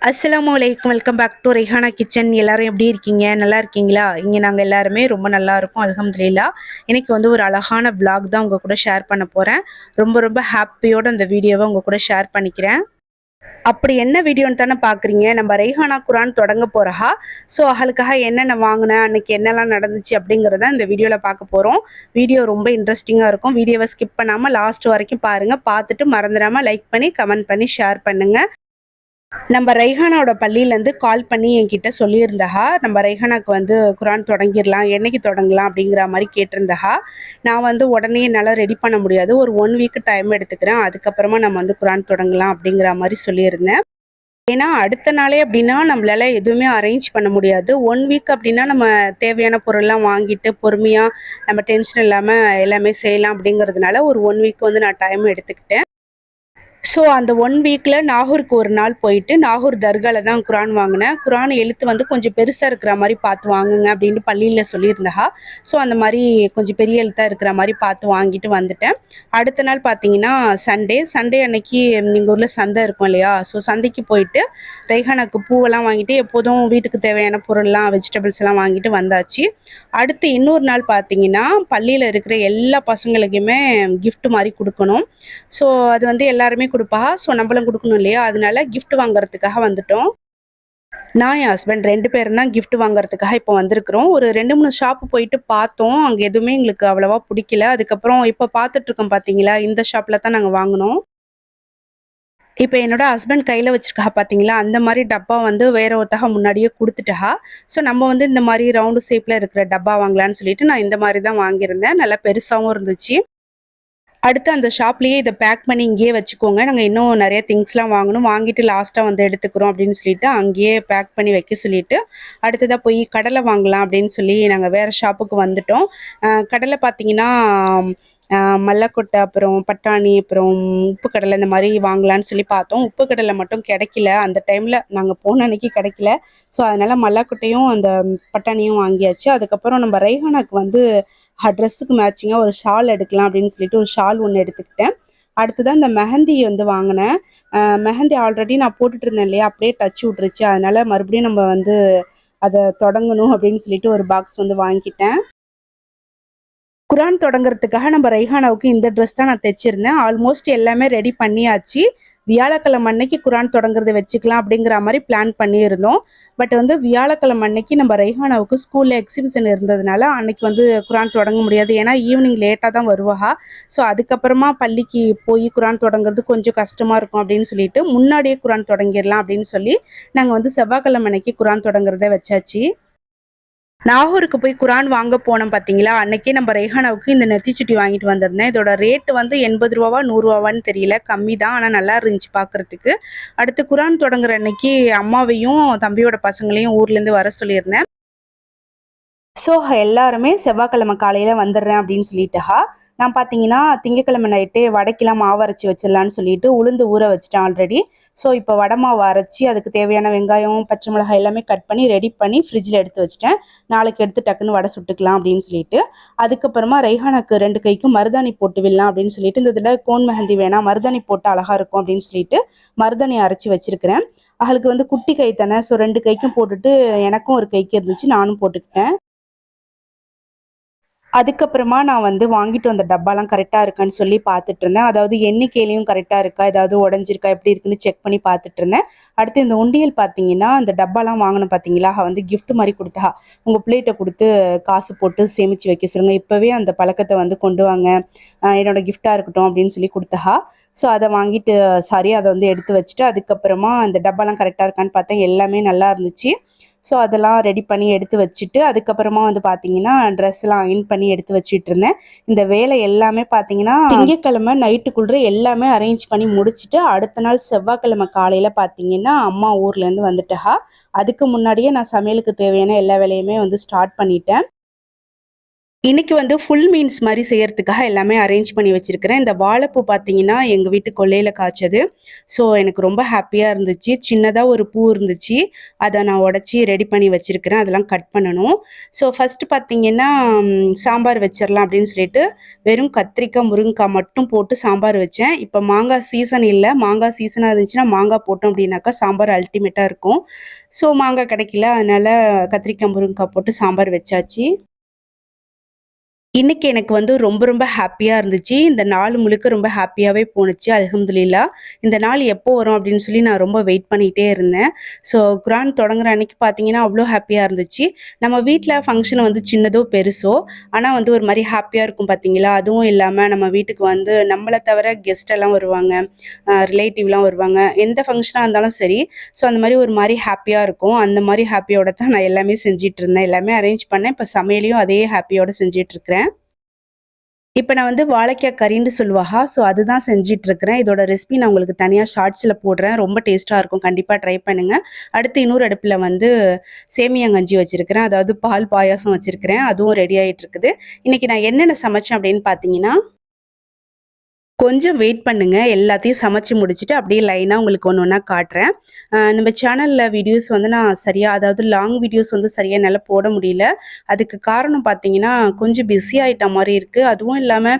அஸ்ஸலாமு அலைக்கும். Welcome back to Rehana kitchen. எல்லாரும் எப்படி இருக்கீங்க? நல்லா இருக்கீங்களா? இங்கே நாங்கள் எல்லாருமே ரொம்ப நல்லா இருக்கோம், அல்ஹம்துலில்லாஹ். இன்னைக்கு வந்து ஒரு அழகான vlog தான் உங்கள் கூட ஷேர் பண்ண போகிறேன். ரொம்ப ரொம்ப ஹாப்பியோட இந்த வீடியோவை உங்கள் கூட ஷேர் பண்ணிக்கிறேன். அப்படி என்ன வீடியோன்னு தானே பார்க்குறீங்க. நம்ம ரெய்ஹானா குரான் தொடங்க போகிறஹா. ஸோ அவளுக்காக என்னென்ன வாங்கினேன், அன்னைக்கு என்னெல்லாம் நடந்துச்சு அப்படிங்கிறத இந்த வீடியோவில் பார்க்க போகிறோம். வீடியோ ரொம்ப இன்ட்ரெஸ்டிங்காக இருக்கும். வீடியோவை ஸ்கிப் பண்ணாமல் லாஸ்ட் வரைக்கும் பாருங்கள். பார்த்துட்டு மறந்துடாமல் லைக் பண்ணி கமெண்ட் பண்ணி ஷேர் பண்ணுங்கள். நம்ம ரெய்ஹானாவோட பள்ளியிலேருந்து கால் பண்ணி என்கிட்ட சொல்லியிருந்தஹா, நம்ம ரெய்ஹானாக்கு வந்து குரான் தொடங்கிடலாம், என்னைக்கு தொடங்கலாம் அப்படிங்கிற மாதிரி கேட்டிருந்தஹா. நான் வந்து உடனே என்னால் ரெடி பண்ண முடியாது, ஒரு 1 வீக் டைம் எடுத்துக்கிறேன், அதுக்கப்புறமா நம்ம வந்து குரான் தொடங்கலாம் அப்படிங்கிற மாதிரி சொல்லியிருந்தேன். ஏன்னா அடுத்த நாளே அப்படின்னா நம்மளால எதுவுமே அரேஞ்ச் பண்ண முடியாது. 1 வீக் அப்படின்னா நம்ம தேவையான பொருள்லாம் வாங்கிட்டு பொறுமையாக நம்ம டென்ஷன் இல்லாமல் எல்லாமே செய்யலாம் அப்படிங்கிறதுனால ஒரு 1 வீக் வந்து நான் டைம் எடுத்துக்கிட்டேன். ஸோ அந்த 1 வீக்கில் நாகூருக்கு ஒரு நாள் போயிட்டு நாகூர் தர்காவில் தான் குரான் வாங்கினேன். குரான் எழுத்து வந்து கொஞ்சம் பெருசாக இருக்கிற மாதிரி பார்த்து வாங்குங்க அப்படின்னு பள்ளியில் சொல்லியிருந்தா. ஸோ அந்த மாதிரி கொஞ்சம் பெரிய எழுத்தாக இருக்கிற மாதிரி பார்த்து வாங்கிட்டு வந்துட்டேன். அடுத்த நாள் பார்த்தீங்கன்னா சண்டே அன்னைக்கு எங்கள் ஊரில் சந்தை இருக்கும் இல்லையா, ஸோ சந்தைக்கு போயிட்டு ரெய்ஹானாக்கு பூவெல்லாம் வாங்கிட்டு எப்போதும் வீட்டுக்கு தேவையான பொருள்லாம் வெஜிடபிள்ஸ் எல்லாம் வாங்கிட்டு வந்தாச்சு. அடுத்து இன்னொரு நாள் பார்த்தீங்கன்னா பள்ளியில் இருக்கிற எல்லா பசங்களுக்குமே கிஃப்ட் மாதிரி கொடுக்கணும். ஸோ அது வந்து எல்லாருமே கொடுப்பா. ஸோ நம்மளும் கொடுக்கணும் இல்லையா, அதனால கிஃப்ட் வாங்குறதுக்காக வந்துட்டோம். நான் என் ஹஸ்பண்ட் 2 பேரும் தான் கிஃப்ட் வாங்குறதுக்காக இப்போ வந்திருக்கிறோம். ஒரு 2-3 ஷாப்பு போயிட்டு பார்த்தோம். அங்கே எதுவுமே எங்களுக்கு அவ்வளவா பிடிக்கல. அதுக்கப்புறம் இப்போ பார்த்துட்ருக்கோம் பார்த்தீங்களா, இந்த ஷாப்பில் தான் நாங்கள் வாங்கினோம். இப்போ என்னோட ஹஸ்பண்ட் கையில் வச்சிருக்கா பார்த்தீங்களா, அந்த மாதிரி டப்பா வந்து வேற ஒருத்தக முன்னாடியே கொடுத்துட்டா. ஸோ நம்ம வந்து இந்த மாதிரி ரவுண்டு ஷேப்பில் இருக்கிற டப்பா வாங்கலான்னு சொல்லிட்டு நான் இந்த மாதிரி தான் வாங்கியிருந்தேன். நல்லா பெருசாகவும் இருந்துச்சு. அடுத்து அந்த ஷாப்லேயே இதை பேக் பண்ணி இங்கேயே வச்சுக்கோங்க, நாங்கள் இன்னும் நிறைய திங்ஸ்லாம் வாங்கணும், வாங்கிட்டு லாஸ்ட்டாக வந்து எடுத்துக்கிறோம் அப்படின்னு சொல்லிட்டு அங்கேயே பேக் பண்ணி வைக்க சொல்லிட்டு அடுத்ததாக போய் கடலை வாங்கலாம் அப்படின்னு சொல்லி நாங்கள் வேறு ஷாப்புக்கு வந்துட்டோம். கடலை பார்த்தீங்கன்னா மல்லக்கொட்டை, அப்புறம் பட்டாணி, அப்புறம் உப்பு கடலை இந்த மாதிரி வாங்கலான்னு சொல்லி பார்த்தோம். உப்பு கடலை மட்டும் கிடைக்கல, அந்த டைமில் நாங்கள் போன அன்னைக்கு கிடைக்கல. ஸோ அதனால் மல்லாக்கொட்டையும் அந்த பட்டாணியும் வாங்கியாச்சு. அதுக்கப்புறம் நம்ம ரெய்ஹானாக்கு வந்து ட்ரெஸ்ஸுக்கு மேட்சிங்காக ஒரு ஷால் எடுக்கலாம் அப்படின்னு சொல்லிட்டு ஒரு ஷால் ஒன்று எடுத்துக்கிட்டேன். அடுத்ததான் இந்த மெஹந்தி வந்து வாங்கினேன். மெஹந்தி ஆல்ரெடி நான் போட்டுட்டு இருந்தேன் இல்லையா, அப்படியே டச் விட்ருச்சு. அதனால் மறுபடியும் நம்ம வந்து அதை தொடங்கணும் அப்படின்னு சொல்லிட்டு ஒரு பாக்ஸ் வந்து வாங்கிட்டேன். குரான் தொடங்குறதுக்காக நம்ம ரெய்ஹானாவுக்கு இந்த ட்ரெஸ் தான் நான் தைச்சிருந்தேன். ஆல்மோஸ்ட் எல்லாமே ரெடி பண்ணியாச்சு. வியாழக்கிழமை அன்னைக்கு குரான் தொடங்குறத வச்சுக்கலாம் அப்படிங்கிற மாதிரி பிளான் பண்ணியிருந்தோம். பட் வந்து வியாழக்கிழமை அன்னைக்கு நம்ம ரெய்ஹானாவுக்கு ஸ்கூலில் எக்ஸிபிஷன் இருந்ததுனால அன்னைக்கு வந்து குரான் தொடங்க முடியாது. ஏன்னா ஈவினிங் லேட்டாக தான் வருவா. ஸோ அதுக்கப்புறமா பள்ளிக்கு போய் குரான் தொடங்குறது கொஞ்சம் கஷ்டமாக இருக்கும் அப்படின்னு சொல்லிட்டு முன்னாடியே குரான் தொடங்கிடலாம் அப்படின்னு சொல்லி நாங்கள் வந்து செவ்வாய்க்கிழமை அன்னைக்கு குரான் தொடங்குறத வச்சாச்சு. நாகூருக்கு போய் குரான் வாங்க போனோம் பார்த்தீங்களா, அன்னைக்கே நம்ம ரெய்ஹானாவுக்கு இந்த நெத்திச்சுட்டி வாங்கிட்டு வந்திருந்தேன். இதோட ரேட்டு வந்து 80 ரூபாவா 100 ரூபாவான்னு தெரியல, கம்மி தான், ஆனால் நல்லா இருந்துச்சு பார்க்குறதுக்கு. அடுத்து குரான் தொடங்குற அன்னைக்கு அம்மாவையும் தம்பியோட பசங்களையும் ஊர்லேருந்து வர சொல்லியிருந்தேன். ஸோ எல்லாருமே செவ்வாய்க்கிழமை காலையில் வந்துடுறேன் அப்படின்னு சொல்லிட்டா. நான் பார்த்தீங்கன்னா திங்கக்கிழமை நைட்டே வடைக்கெல்லாம் மாவு அரைச்சி வச்சிடலான்னு சொல்லிட்டு உளுந்து ஊற வச்சுட்டேன் ஆல்ரெடி. ஸோ இப்போ வடை மாவு அரைச்சி அதுக்கு தேவையான வெங்காயம், பச்சை மிளகாய் எல்லாமே கட் பண்ணி ரெடி பண்ணி ஃப்ரிட்ஜில் எடுத்து வச்சுட்டேன். நாளைக்கு எடுத்து டக்குன்னு வடை சுட்டுக்கலாம் அப்படின்னு சொல்லிட்டு. அதுக்கப்புறமா ரெய்ஹானாக்கு 2 கைக்கும் மருதாணி போட்டு விடலாம் அப்படின்னு சொல்லிட்டு, இந்த இதில் கோன் மெஹந்தி வேணாம், மருதாணி போட்டு அழகாக இருக்கும் அப்படின்னு சொல்லிட்டு மருதாணி அரைச்சி வச்சிருக்கிறேன். அவளுக்கு வந்து குட்டி கை தானே, ஸோ 2 கைக்கும் போட்டுட்டு எனக்கும் ஒரு கைக்கு இருந்துச்சு, நானும் போட்டுக்கிட்டேன். அதுக்கப்புறமா நான் வந்து வாங்கிட்டு வந்த டப்பாலாம் கரெக்டாக இருக்கான்னு சொல்லி பார்த்துட்டு இருந்தேன். அதாவது எண்ணிக்கையிலையும் கரெக்டாக இருக்கா, ஏதாவது உடஞ்சிருக்கா, எப்படி இருக்குன்னு செக் பண்ணி பார்த்துட்டு இருந்தேன். அடுத்து இந்த உண்டியல் பார்த்தீங்கன்னா, இந்த டப்பாலாம் வாங்கின பார்த்தீங்களா, வந்து கிஃப்ட் மாதிரி கொடுத்தா, உங்கள் பிள்ளைகிட்ட கொடுத்து காசு போட்டு சேமித்து வைக்க சொல்லுங்கள், இப்போவே அந்த பழக்கத்தை வந்து கொண்டு வாங்க, என்னோட கிஃப்டாக இருக்கட்டும் அப்படின்னு சொல்லி கொடுத்தா. ஸோ அதை வாங்கிட்டு அதை வந்து எடுத்து வச்சுட்டு அதுக்கப்புறமா அந்த டப்பாலாம் கரெக்டாக இருக்கான்னு பார்த்தேன், எல்லாமே நல்லா இருந்துச்சு. ஸோ அதெல்லாம் ரெடி பண்ணி எடுத்து வச்சுட்டு அதுக்கப்புறமா வந்து பார்த்தீங்கன்னா ட்ரெஸ்லாம் அயன் பண்ணி எடுத்து வச்சுட்டு இருந்தேன். இந்த வேலை எல்லாமே பார்த்தீங்கன்னா திங்கக்கிழமை நைட்டுக்குள்ளே எல்லாமே அரேஞ்ச் பண்ணி முடிச்சுட்டு அடுத்த நாள் செவ்வாய்க்கிழமை காலையில் பார்த்தீங்கன்னா அம்மா ஊர்லேருந்து வந்துட்டா. அதுக்கு முன்னாடியே நான் சமையலுக்கு தேவையான எல்லா வேலையுமே வந்து ஸ்டார்ட் பண்ணிட்டேன். இன்னைக்கு வந்து ஃபுல் மீல்ஸ் மாரி செய்யறதுக்காக எல்லாமே அரேஞ்ச் பண்ணி வச்சிருக்கிறேன். இந்த வாழைப்பூ பார்த்தீங்கன்னா, எங்க வீட்டு கொல்லையில காய்ச்சது. ஸோ எனக்கு ரொம்ப ஹேப்பியா இருந்துச்சு. சின்னதா ஒரு பூ இருந்துச்சு. அத நான் உடைச்சு ரெடி பண்ணி வச்சிருக்கிறேன். அதெல்லாம் கட் பண்ணணும். ஸோ ஃபர்ஸ்ட் பார்த்தீங்கன்னா, சாம்பார் வச்சிரலாம் அப்படின்னு சொல்லிட்டு, வெறும் கத்திரிக்காய், முருங்கக்காய் மட்டும் போட்டு சாம்பார் வச்சேன். இப்ப மாங்காய் சீசன் இல்ல. மாங்காய் சீசனா இருந்துச்சுன்னா, மாங்காய் போட்டோம் அப்படின்னாக்கா சாம்பார் அல்டிமேட்டா இருக்கும். ஸோ மாங்காய் கிடைக்கல. அதனால கத்திரிக்காய், முருங்கக்காய் போட்டு சாம்பார் வச்சாச்சு. இன்னைக்கு எனக்கு வந்து ரொம்ப ரொம்ப ஹேப்பியா இருந்துச்சு. இந்த நாள் முழுக்க ரொம்ப ஹேப்பியாவே போணுச்சு. அல்ஹம்துலில்லாஹ். இந்த நாள் எப்போ வரும் அப்படின்னு சொல்லி நான் ரொம்ப வெயிட் பண்ணிட்டே இருந்தேன். ஸோ குரான் தொடங்குற அன்னைக்கு பார்த்தீங்கன்னா, அவ்ளோ ஹேப்பியா இருந்துச்சு. நம்ம வீட்ல ஃபங்ஷன் வந்து சின்னதோ, பெருசோ, ஆனா வந்து ஒரு மாரி ஹேப்பியா இருக்கும் பார்த்தீங்களா? அதுவும் இல்லாம நம்ம வீட்டுக்கு வந்து நம்மள தவிர கெஸ்ட் எல்லாம் வருவாங்க. ரிலேட்டிவ்லாம் வருவாங்க. எந்த ஃபங்ஷனா இருந்தாலும் சரி. ஸோ அந்த மாரி ஒரு மாரி ஹேப்பியா இருக்கும். அந்த மாரி ஹேப்பியோட தான் நான் எல்லாமே செஞ்சுட்டு இருந்தேன். எல்லாமே அரேஞ்ச் பண்ணேன். இப்ப சமையலையும் அதே ஹேப்பியோட செஞ்சுட்டு இருக்கிறேன். இப்ப நான் வந்து வாழைக்காய் கறின்னு சொல்லுவாஹா. ஸோ அதுதான் செஞ்சுட்டு இருக்கிறேன். இதோட ரெசிபி நான் உங்களுக்கு தனியா ஷார்ட்ஸ்ல போடுறேன். ரொம்ப டேஸ்ட்டா இருக்கும். கண்டிப்பா ட்ரை பண்ணுங்க. அடுத்து இன்னொரு அடுப்புல வந்து சேமியா கஞ்சி வச்சிருக்கிறேன். அதாவது பால் பாயாசம் வச்சிருக்கிறேன். அதுவும் ரெடி ஆயிட்டு இருக்குது. இன்னைக்கு நான் என்னென்ன சமைச்சேன் அப்படின்னு பார்த்தீங்கன்னா, கொஞ்சம் வெயிட் பண்ணுங்க. எல்லாத்தையும் சமைச்சு முடிச்சுட்டு அப்படியே லைனா உங்களுக்கு ஒண்ணு ஒண்ணா காட்டுறேன். நம்ம சேனல்ல வீடியோஸ் வந்து நான் சரியா அதாவது லாங் வீடியோஸ் வந்து சரியா என்னால போட முடியல. அதுக்கு காரணம் பார்த்தீங்கன்னா, கொஞ்சம் பிஸி ஆயிட்ட மாரி இருக்கு. அதுவும் இல்லாம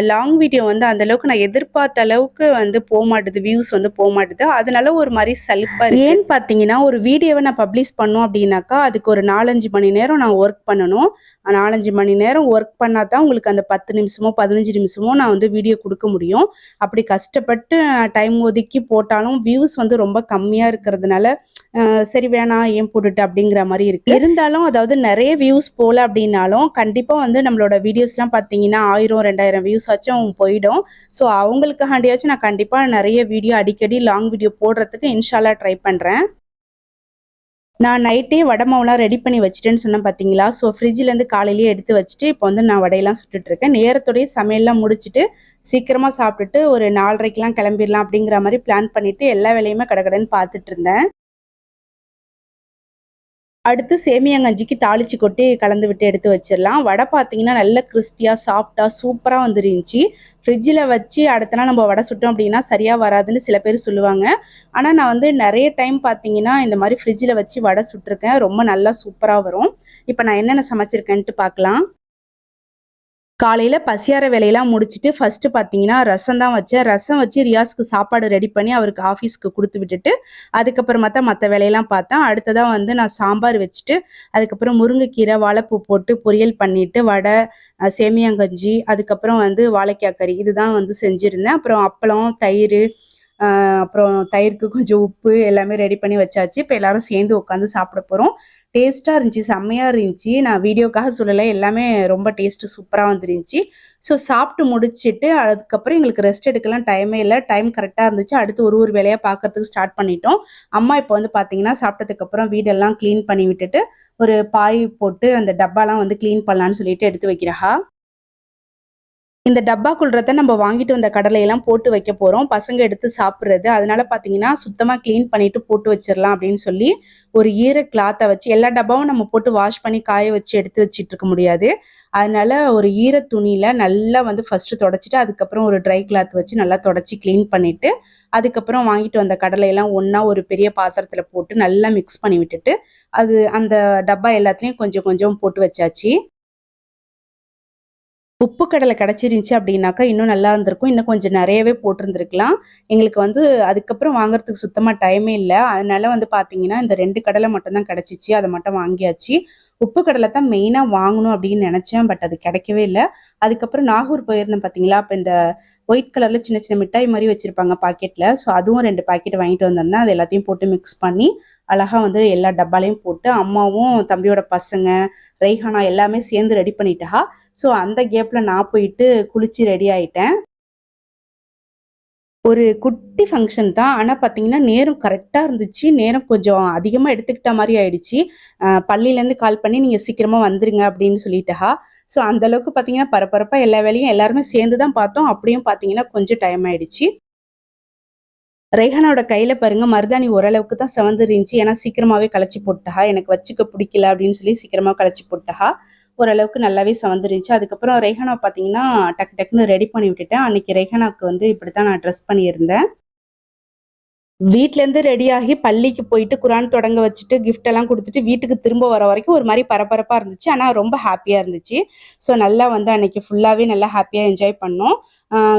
லாங் வீடியோ வந்து அந்த அளவுக்கு நான் எதிர்பார்த்த அளவுக்கு வந்து போமாட்டுது. வியூஸ் வந்து போமாட்டுது. அதனால ஒரு மாரி சலிப்பா இருக்கு. ஏன்னு பார்த்தீங்கன்னா, ஒரு வீடியோவ நான் பப்ளிஷ் பண்ணோம் அப்படின்னாக்கா, அதுக்கு ஒரு 4, 5 மணி நேரம் நான் ஒர்க் பண்ணணும். 4, 5 மணி நேரம் ஒர்க் பண்ணா தான் உங்களுக்கு அந்த 10 நிமிஷமோ, 15 நிமிஷமோ நான் வந்து வீடியோ குடுக்க முடியும். அப்படி கஷ்டப்பட்டு டைம் ஒதுக்கி போட்டாலும் வியூஸ் வந்து ரொம்ப கம்மியா இருக்கிறதுனால, சரி வேணாம் ஏன் போட்டுட்டு அப்படிங்கிற மாரி இருக்கு. இருந்தாலும் அதாவது நெறைய வியூஸ் போல அப்படின்னாலும், கண்டிப்பா வந்து நம்மளோட வீடியோஸ்லாம் பார்த்தீங்கன்னா 1000, 2000 வியூஸ் ஆச்சும் போயிடும். ஸோ அவங்களுக்காண்டியாச்சும் நான் கண்டிப்பா நெறைய வீடியோ அடிக்கடி லாங் வீடியோ போடுறதுக்கு இன்ஷா அல்லாஹ் ட்ரை பண்றேன். நான் நைட்டே வடை மாவுலாம் ரெடி பண்ணி வச்சுட்டேன்னு சொன்னேன் பார்த்தீங்களா? ஸோ ஃப்ரிட்ஜ்லேருந்து காலையிலேயே எடுத்து வச்சுட்டு, இப்போ வந்து நான் வடையெல்லாம் சுட்டுட்டு இருக்கேன். நேரத்தோடயே சமையல்லாம் முடிச்சுட்டு, சீக்கிரமா சாப்பிட்டுட்டு ஒரு 4:30க்கெல்லாம் கிளம்பிடலாம் அப்படிங்கிற மாரி பிளான் பண்ணிட்டு, எல்லா வேலையுமே கடகடன்னு பார்த்துட்டு இருந்தேன். அடுத்து சேமியாங்கஞ்சிக்கு தாளிச்சு கொட்டி கலந்து விட்டு எடுத்து வச்சிடலாம். வடை பார்த்தீங்கன்னா, நல்ல கிறிஸ்பியா, சாஃப்ட்டா, சூப்பரா வந்துருந்துச்சு. ஃப்ரிட்ஜில வச்சு அடுத்த நாள் நம்ம வடை சுட்டோம் அப்படின்னா, சரியா வராதுன்னு சில பேர் சொல்லுவாங்க. ஆனா, நான் வந்து நெறைய டைம் பார்த்தீங்கன்னா, இந்த மாரி ஃப்ரிட்ஜில வச்சு வடை சுட்டுருக்கேன். ரொம்ப நல்லா சூப்பரா வரும். இப்ப நான் என்னென்ன சமைச்சிருக்கேன்ட்டு பார்க்கலாம். காலையில பசியார வேலையெல்லாம் முடிச்சுட்டு ஃபர்ஸ்ட்டு பார்த்தீங்கன்னா, ரசம் தான் வச்சேன். ரசம் வச்சு ரியாஸ்க்கு சாப்பாடு ரெடி பண்ணி அவருக்கு ஆஃபீஸ்க்கு குடுத்து விட்டுட்டு, அதுக்கப்புறமா தான் மத்த வேலையெல்லாம் பார்த்தேன். அடுத்ததா வந்து நான் சாம்பார் வச்சுட்டு, அதுக்கப்புறம் முருங்கைக்கீரை, வாழைப்பூ போட்டு பொரியல் பண்ணிட்டு, வடை, சேமியாங்கஞ்சி, அதுக்கப்புறம் வந்து வாழைக்காய் கறி இதுதான் வந்து செஞ்சிருந்தேன். அப்புறம் அப்பளம், தயிரு, அப்புறம் தயிருக்கு கொஞ்சம் உப்பு எல்லாமே ரெடி பண்ணி வச்சாச்சு. இப்ப எல்லாரும் சேர்ந்து உட்காந்து சாப்பிட போறோம். டேஸ்ட்டா இருந்துச்சு. செம்மையா இருந்துச்சு. நான் வீடியோக்காக சொல்லல. எல்லாமே ரொம்ப டேஸ்ட்டு சூப்பரா வந்துருந்துச்சு. ஸோ சாப்பிட்டு முடிச்சுட்டு, அதுக்கப்புறம் எங்களுக்கு ரெஸ்ட் எடுக்கலாம் டைமே இல்ல. டைம் கரெக்ட்டா இருந்துச்சு. அடுத்து ஒரு ஒரு வேலையா பார்க்கறதுக்கு ஸ்டார்ட் பண்ணிட்டோம். அம்மா இப்போ வந்து பார்த்தீங்கன்னா, சாப்பிட்டதுக்கப்புறம் வீடெல்லாம் கிளீன் பண்ணி விட்டுட்டு, ஒரு பாய் போட்டு அந்த டப்பாலாம் வந்து கிளீன் பண்ணலான்னு சொல்லிட்டு எடுத்து வைக்கிறா. இந்த டப்பாக்குள்றத நம்ம வாங்கிட்டு வந்த கடலையெல்லாம் போட்டு வைக்க போறோம். பசங்க எடுத்து சாப்பிடுறது. அதனால பார்த்தீங்கன்னா, சுத்தமா கிளீன் பண்ணிட்டு போட்டு வச்சிரலாம் அப்படின்னு சொல்லி, ஒரு ஈர கிளாத்த வச்சு எல்லா டப்பாவும் நம்ம போட்டு வாஷ் பண்ணி காய வச்சு எடுத்து வச்சுட்டு இருக்க முடியாது. அதனால ஒரு ஈர துணியில நல்லா வந்து ஃபர்ஸ்ட்டு தொடச்சுட்டு, அதுக்கப்புறம் ஒரு ட்ரை கிளாத் வச்சு நல்லா தொடச்சு கிளீன் பண்ணிட்டு, அதுக்கப்புறம் வாங்கிட்டு வந்த கடலையெல்லாம் ஒண்ணா ஒரு பெரிய பாத்திரத்துல போட்டு நல்லா மிக்ஸ் பண்ணி விட்டுட்டு, அது அந்த டப்பா எல்லாத்துலயும் கொஞ்சம் கொஞ்சம் போட்டு வச்சாச்சு. உப்பு கடலை கிடைச்சிருந்துச்சு அப்படின்னாக்கா, இன்னும் நல்லா இருந்திருக்கும். இன்னும் கொஞ்சம் நெறையவே போட்டிருந்திருக்கலாம். எங்களுக்கு வந்து அதுக்கப்புறம் வாங்குறதுக்கு சுத்தமா டைமே இல்ல. அதனால வந்து பார்த்தீங்கன்னா, இந்த 2 கடலை மட்டும் தான் கிடைச்சிச்சு. அத மட்டும் வாங்கியாச்சு. உப்பு கடலை தான் மெயினா வாங்கணும் அப்படின்னு நெனச்சேன். பட் அது கிடைக்கவே இல்ல. அதுக்கப்புறம் நாகூர் போயிருந்தேன் பார்த்தீங்களா, அப்ப இந்த ஒயிட் கலர்ல சின்ன சின்ன மிட்டாய் மாரி வச்சிருப்பாங்க பாக்கெட்ல. ஸோ அதுவும் 2 பாக்கெட் வாங்கிட்டு வந்திருந்தேன். அது எல்லாத்தையும் போட்டு மிக்ஸ் பண்ணி, அழகா வந்து எல்லா டப்பாலயும் போட்டு, அம்மாவும், தம்பியோட பசங்க, ரெய்ஹானா எல்லாமே சேர்ந்து ரெடி பண்ணிட்டா. ஸோ அந்த கேப்ல நான் போயிட்டு குளிச்சு ரெடி ஆயிட்டேன். ஒரு குட்டி ஃபங்ஷன் தான். ஆனா பார்த்தீங்கன்னா, நேரம் கரெக்ட்டா இருந்துச்சு. நேரம் கொஞ்சம் அதிகமா எடுத்துக்கிட்ட மாரி ஆயிடுச்சு. பள்ளியிலேருந்து கால் பண்ணி, "நீங்க சீக்கிரமா வந்துருங்க" அப்படின்னு சொல்லிட்டா. ஸோ அந்த அளவுக்கு பார்த்தீங்கன்னா, பரபரப்பா எல்லா வேலையும் எல்லாருமே சேர்ந்து தான் பார்த்தோம். அப்படியும் பார்த்தீங்கன்னா, கொஞ்சம் டைம் ஆயிடுச்சு. ரெய்ஹானோட கையில பாருங்க மருதாணி ஓரளவுக்கு தான் செவந்து இருந்துச்சு. ஏன்னா சீக்கிரமாவே கலச்சு போட்டுட்டா. எனக்கு வச்சுக்க புடிக்கல அப்படின்னு சொல்லி சீக்கிரமா கலச்சு போட்டுட்டா. ஓரளவுக்கு நல்லாவே செவந்துருந்துச்சு. அதுக்கப்புறம் ரெய்ஹானா பார்த்தீங்கன்னா டக்கு டக்குன்னு ரெடி பண்ணி விட்டுட்டேன். அன்னைக்கு ரெய்ஹானாக்கு வந்து இப்படி தான் நான் ட்ரெஸ் பண்ணியிருந்தேன். வீட்லேருந்து ரெடியாகி பள்ளிக்கு போயிட்டு குரான் தொடங்க வச்சுட்டு, கிஃப்ட் எல்லாம் குடுத்துட்டு வீட்டுக்கு திரும்ப வர வரைக்கும் ஒரு மாரி பரபரப்பா இருந்துச்சு. ஆனா ரொம்ப ஹேப்பியா இருந்துச்சு. ஸோ நல்லா வந்து அன்னைக்கு ஃபுல்லாவே நல்லா ஹேப்பியா என்ஜாய் பண்ணோம்.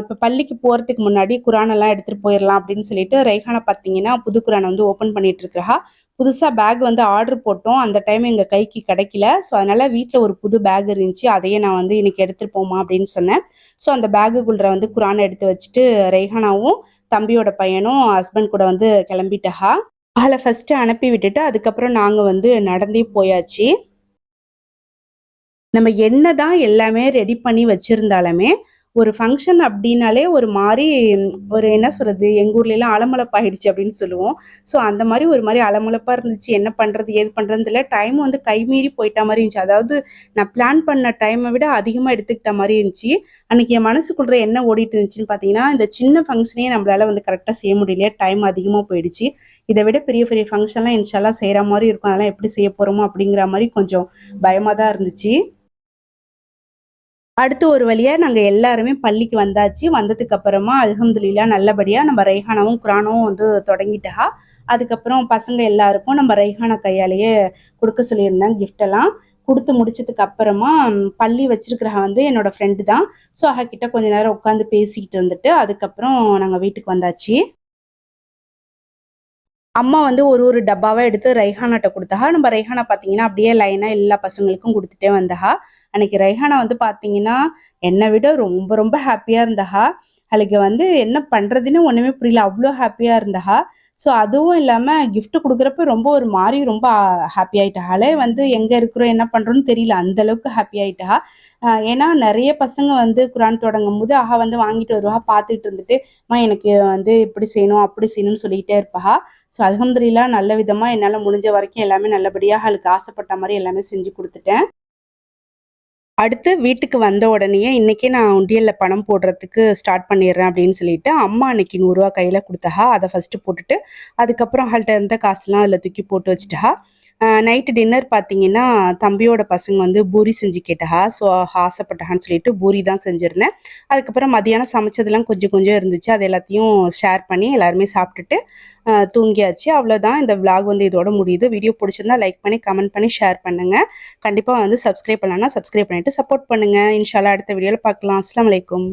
இப்ப பள்ளிக்கு போறதுக்கு முன்னாடி குரான் எல்லாம் எடுத்துட்டு போயிரலாம் அப்படின்னு சொல்லிட்டு, ரெய்ஹானா பார்த்தீங்கன்னா, புது குரான வந்து ஓப்பன் பண்ணிட்டு இருக்கிறா. புதுசா பேக் வந்து ஆர்டர் போட்டோம். அந்த டைம் எங்க கைக்கு கிடைக்கல. ஸோ அதனால வீட்ல ஒரு புது பேக் இருந்துச்சு. அதையே நான் வந்து இன்னைக்கு எடுத்துட்டு போம்மா அப்படின்னு சொன்னேன். ஸோ அந்த பேக்குக்குள்ள வந்து குரான எடுத்து வச்சுட்டு, ரெய்ஹானாவும் தம்பியோட பையனும் ஹஸ்பண்ட் கூட வந்து கிளம்பிட்டஹா. அவள ஃபர்ஸ்ட் அனுப்பி விட்டுட்டு, அதுக்கப்புறம் நாங்க வந்து நடந்தே போயாச்சு. நம்ம என்னதான் எல்லாமே ரெடி பண்ணி வச்சிருந்தாலுமே, ஒரு ஃபங்ஷன் அப்டின்னாலே ஒரு மாரி ஒரு என்ன சொல்றது, எங்க ஊர்லலாம் அலமளப்பாயிடுச்சு அப்டின்னு சொல்லுவோம். ஸோ அந்த மாரி ஒரு மாரி அலமளப்பா இருந்துச்சு. என்ன பண்றது? ஏது பண்றதுன்னு தெரியல. டைம் வந்து கைமீறி போயிட்ட மாரி இருந்துச்சு. அதாவது நான் பிளான் பண்ண டைம விட அதிகமா எடுத்துக்கிட்ட மாரி இருந்துச்சு. அன்னைக்கு என் மனசுக்குள்ள என்ன ஓடிட்டு இருந்துச்சுன்னு பார்த்தீங்கன்னா, இந்த சின்ன ஃபங்ஷனே நம்மளால வந்து கரெக்ட்டா செய்ய முடியலையே, டைம் அதிகமா போயிடுச்சு. இத விட பெரிய பெரிய ஃபங்ஷன்லாம் இன்ஷா அல்லாஹ் செய்ற மாரி இருக்கும். அதெல்லாம் எப்படி செய்ய போறோமோ? அப்படிங்கிற மாரி கொஞ்சம் பயமா தான் இருந்துச்சு. அடுத்து ஒரு வழியா நாங்க எல்லாருமே பள்ளிக்கு வந்தாச்சு. வந்ததுக்கு அப்புறமா அல்ஹம்துலில்லாஹ் நல்லபடியா நம்ம ரெய்ஹானாவும், குரானும் வந்து தொடங்கிட்டா. அதுக்கப்புறம் பசங்க எல்லாருக்கும் நம்ம ரெய்ஹானா கையாலேயே குடுக்க சொல்லியிருந்தேன் கிஃப்ட் எல்லாம். குடுத்து முடிச்சதுக்கு அப்புறமா பள்ளி வச்சிருக்கிறவ வந்து என்னோட ஃப்ரெண்டு தான். ஸோ அவ கிட்ட கொஞ்ச நேரம் உட்காந்து பேசிக்கிட்டு இருந்துட்டு, அதுக்கப்புறம் நாங்க வீட்டுக்கு வந்தாச்சு. அம்மா வந்து ஒரு ஒரு டப்பாவா எடுத்து ரைஹானாட்ட குடுத்தஹா. நம்ம ரைஹானா பார்த்தீங்கன்னா, அப்படியே லைனா எல்லா பசங்களுக்கும் குடுத்துட்டே வந்தஹா. அன்னைக்கு ரைஹானா வந்து பார்த்தீங்கன்னா, என்ன விட ரொம்ப ரொம்ப ஹேப்பியா இருந்தஹா. அவளுக்கு வந்து என்ன பண்றதுன்னு ஒண்ணுமே புரியல. அவ்ளோ ஹேப்பியா இருந்தஹா. ஸோ அதுவும் இல்லாம கிஃப்ட் குடுக்குறப்ப ரொம்ப ஒரு மாரி ரொம்ப ஹேப்பி ஆயிட்டா. அவளே வந்து எங்க இருக்கிறோம், என்ன பண்றோம்னு தெரியல. அந்த அளவுக்கு ஹேப்பி ஆயிட்டா. ஏன்னா நெறைய பசங்க வந்து குரான் தொடங்கும்போது, வந்து வாங்கிட்டு வருவா. பார்த்துட்டு இருந்துட்டு, "அம்மா எனக்கு வந்து இப்படி செய்யணும், அப்படி செய்யணும்னு" சொல்லிட்டே இருப்பா. ஸோ அல்ஹம்துலில்லாஹ் நல்ல விதமா என்னால முடிஞ்ச வரைக்கும் எல்லாமே நல்லபடியா அவளுக்கு ஆசைப்பட்ட மாரி எல்லாமே செஞ்சு குடுத்துட்டேன். அடுத்து வீட்டுக்கு வந்த உடனேயே, "இன்னைக்கே நான் உண்டியல்ல பணம் போடுறதுக்கு ஸ்டார்ட் பண்ணிடுறேன்" அப்படின்னு சொல்லிட்டு, அம்மா அன்னைக்கு ரூ. 100 கையில குடுத்தஹா. அத ஃபர்ஸ்ட்டு போட்டுட்டு, அதுக்கப்புறம் அவள்ட்ட இருந்த காசுலாம் அதில தூக்கி போட்டு வச்சுட்டா. நைட்டு டின்னர் பார்த்தீங்கன்னா, தம்பியோட பசங்க வந்து பூரி செஞ்சு கேட்டஹா. ஸோ ஆசைப்பட்டாங்கன்னு சொல்லிட்டு பூரி தான் செஞ்சிருந்தேன். அதுக்கப்புறம் மதியானம் சமைச்சதெல்லாம் கொஞ்சம் கொஞ்சம் இருந்துச்சு. அது எல்லாத்தையும் ஷேர் பண்ணி எல்லாருமே சாப்பிட்டுட்டு தூங்கியாச்சு. அவ்வளோதான். இந்த விளாக் வந்து இதோட முடியுது. வீடியோ பிடிச்சிருந்தா லைக் பண்ணி, கமெண்ட் பண்ணி, ஷேர் பண்ணுங்க. கண்டிப்பா வந்து சப்ஸ்கிரைப் பண்ணலன்னா சப்ஸ்கிரைப் பண்ணிட்டு சப்போர்ட் பண்ணுங்க. இன்ஷா அல்லாஹ் அடுத்த வீடியோல பார்க்கலாம். அஸ்ஸலாமு அலைக்கும்.